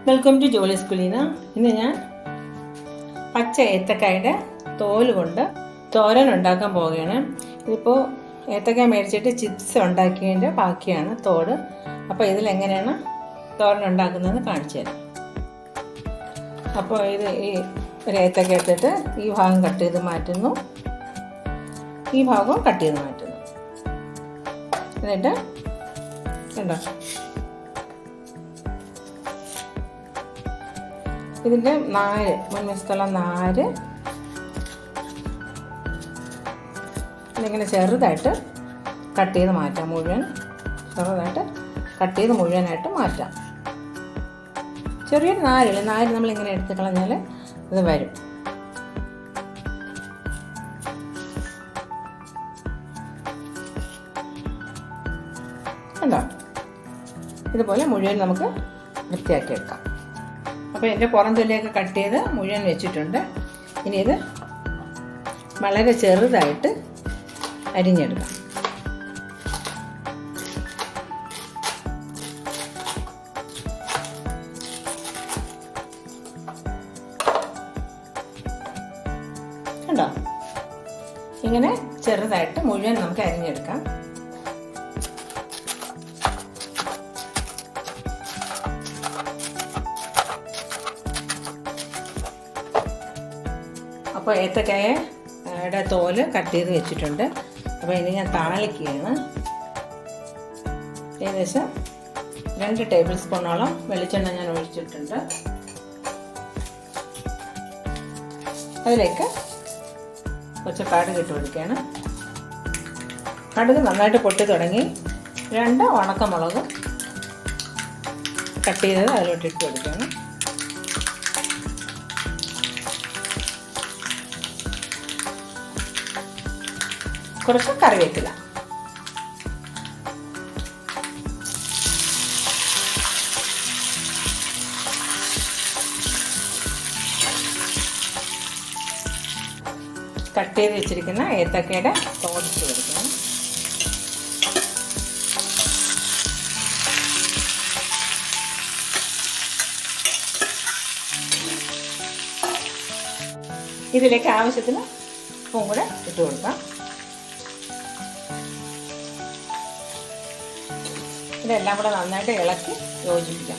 Welcome to Jolly's കുലീന. ഇന്ന് ഞാൻ പച്ച ഏത്തക്കായുടെ തോല് കൊണ്ട് തോരൻ ഉണ്ടാക്കാൻ പോവുകയാണ്. ഇതിപ്പോൾ ഏത്തക്കായ മേടിച്ചിട്ട് ചിപ്സ് ഉണ്ടാക്കിയതിൻ്റെ ബാക്കിയാണ് തോട്. അപ്പോൾ ഇതിലെങ്ങനെയാണ് തോരൻ ഉണ്ടാക്കുന്നതെന്ന് കാണിച്ചു തരാം. അപ്പോൾ ഈ ഒരു ഏത്തക്ക എടുത്തിട്ട് ഈ ഭാഗം കട്ട് ചെയ്ത് മാറ്റുന്നു, ഈ ഭാഗവും കട്ട് ചെയ്ത് മാറ്റുന്നു. എന്നിട്ട് കണ്ടോ, ഇതിൻ്റെ നാര്, മുൻവശത്തുള്ള നാര് ഇതിങ്ങനെ ചെറുതായിട്ട് കട്ട് ചെയ്ത് മാറ്റാം. ചെറുതായിട്ട് കട്ട് ചെയ്ത് മുഴുവനായിട്ട് മാറ്റാം. ചെറിയൊരു നാര് നമ്മളിങ്ങനെ എടുത്ത് കളഞ്ഞാൽ ഇത് വരും. കണ്ടോ, ഇതുപോലെ മുഴുവൻ നമുക്ക് വൃത്തിയാക്കി എടുക്കാം. അപ്പോൾ എൻ്റെ പുറം തൊലിയൊക്കെ കട്ട് ചെയ്ത് മുഴുവൻ വെച്ചിട്ടുണ്ട്. ഇനി ഇത് വളരെ ചെറുതായിട്ട് അരിഞ്ഞെടുക്കാം. കണ്ടോ, ഇങ്ങനെ ചെറുതായിട്ട് മുഴുവൻ നമുക്ക് അരിഞ്ഞെടുക്കാം. അപ്പോൾ ഏത്തക്കായയുടെ തോല് കട്ട് ചെയ്ത് വെച്ചിട്ടുണ്ട്. അപ്പോൾ ഇനി ഞാൻ താളിക്കുകയാണ്. ഏകദേശം 2 ടേബിൾ സ്പൂണോളം വെളിച്ചെണ്ണ ഞാൻ ഒഴിച്ചിട്ടുണ്ട്. അതിലേക്ക് കുറച്ച് കടുക് ഇട്ട് കൊടുക്കുകയാണ്. കടുക് നന്നായിട്ട് പൊട്ടി തുടങ്ങി. 2 ഉണക്കമുളക് കട്ട് ചെയ്തത് അതിലോട്ട് ഇട്ട് കൊടുക്കുകയാണ്. കുറച്ച് കറിവേപ്പില, കട്ട് ചെയ്ത് വെച്ചിരിക്കുന്ന ഏത്തക്കയുടെ തോടിട്ട് കൊടുക്കണം. ഇതിലേക്ക് ആവശ്യത്തിന് ഉപ്പും കൂടെ ഇട്ട് കൊടുക്കാം. ഇതെല്ലാം കൂടെ നന്നായിട്ട് ഇളക്കി യോജിപ്പിക്കാം.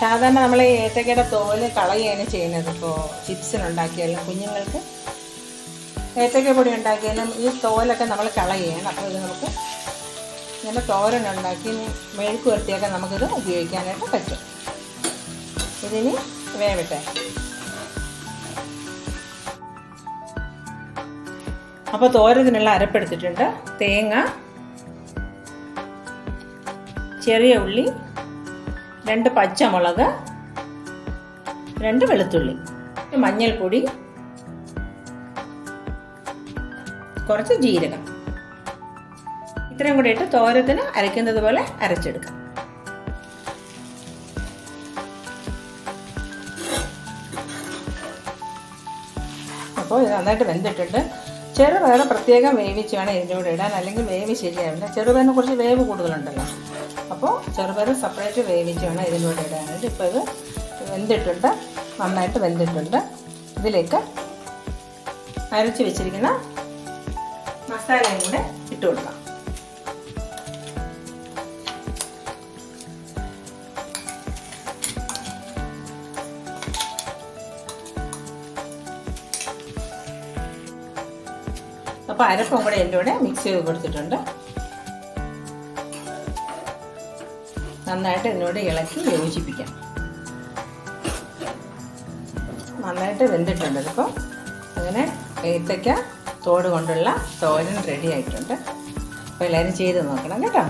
സാധാരണ നമ്മൾ ഈ ഏത്തക്കയുടെ തോല് കളയുകയാണ് ചെയ്യുന്നത്. ഇപ്പോൾ ചിപ്സിനുണ്ടാക്കിയാലും കുഞ്ഞുങ്ങൾക്ക് ഏത്തക്ക പൊടി ഉണ്ടാക്കിയാലും ഈ തോലൊക്കെ നമ്മൾ കളയുകയാണ്. അപ്പോൾ ഇത് നമുക്ക് ഇങ്ങനെ തോരനുണ്ടാക്കി മെഴുക്ക് വരട്ടിയൊക്കെ നമുക്കിത് ഉപയോഗിക്കാനായിട്ട് പറ്റും. ഇതിന് വേവട്ടെ. അപ്പോൾ തോരത്തിനുള്ള അരപ്പെടുത്തിട്ടുണ്ട്. തേങ്ങ, ചെറിയ ഉള്ളി, 2 പച്ചമുളക്, 2 വെളുത്തുള്ളി, മഞ്ഞൾപ്പൊടി, കുറച്ച് ജീരകം, ഇത്രയും കൂടെ ഇട്ട് തോരത്തിന് അരയ്ക്കുന്നത് പോലെ അരച്ചെടുക്കാം. അപ്പോൾ ഇത് നന്നായിട്ട് വെന്തിട്ടുണ്ട്. ചെറുപയർ പ്രത്യേകം വേവിച്ച് വേണം ഇതിൻ്റെ കൂടെ ഇടാൻ, അല്ലെങ്കിൽ വേവ് ശരിയാവില്ല. ചെറുപയറിന് കുറച്ച് വേവ് കൂടുതലുണ്ടല്ലോ. അപ്പോൾ ചെറുപയർ സെപ്പറേറ്റ് വേവിച്ച് വേണം ഇതിൻ്റെ കൂടെ ഇടാനായിട്ട്. ഇപ്പോൾ ഇത് വെന്തിട്ടുണ്ട്, നന്നായിട്ട് വെന്തിട്ടുണ്ട്. ഇതിലേക്ക് അരച്ച് വെച്ചിരിക്കുന്ന മസാലയും കൂടെ ഇട്ട് കൊടുക്കാം. അപ്പോൾ അരപ്പും കൂടെ എൻ്റെ കൂടെ മിക്സ് ചെയ്ത് കൊടുത്തിട്ടുണ്ട്. നന്നായിട്ട് എന്നോട് ഇളക്കി യോജിപ്പിക്കാം. നന്നായിട്ട് വെന്തിട്ടുണ്ട്. ഇതിപ്പോൾ അങ്ങനെ ഏത്തക്ക തോട് കൊണ്ടുള്ള തോരൻ റെഡി ആയിട്ടുണ്ട്. അപ്പോൾ എല്ലാവരും ചെയ്ത് നോക്കണം കേട്ടോ.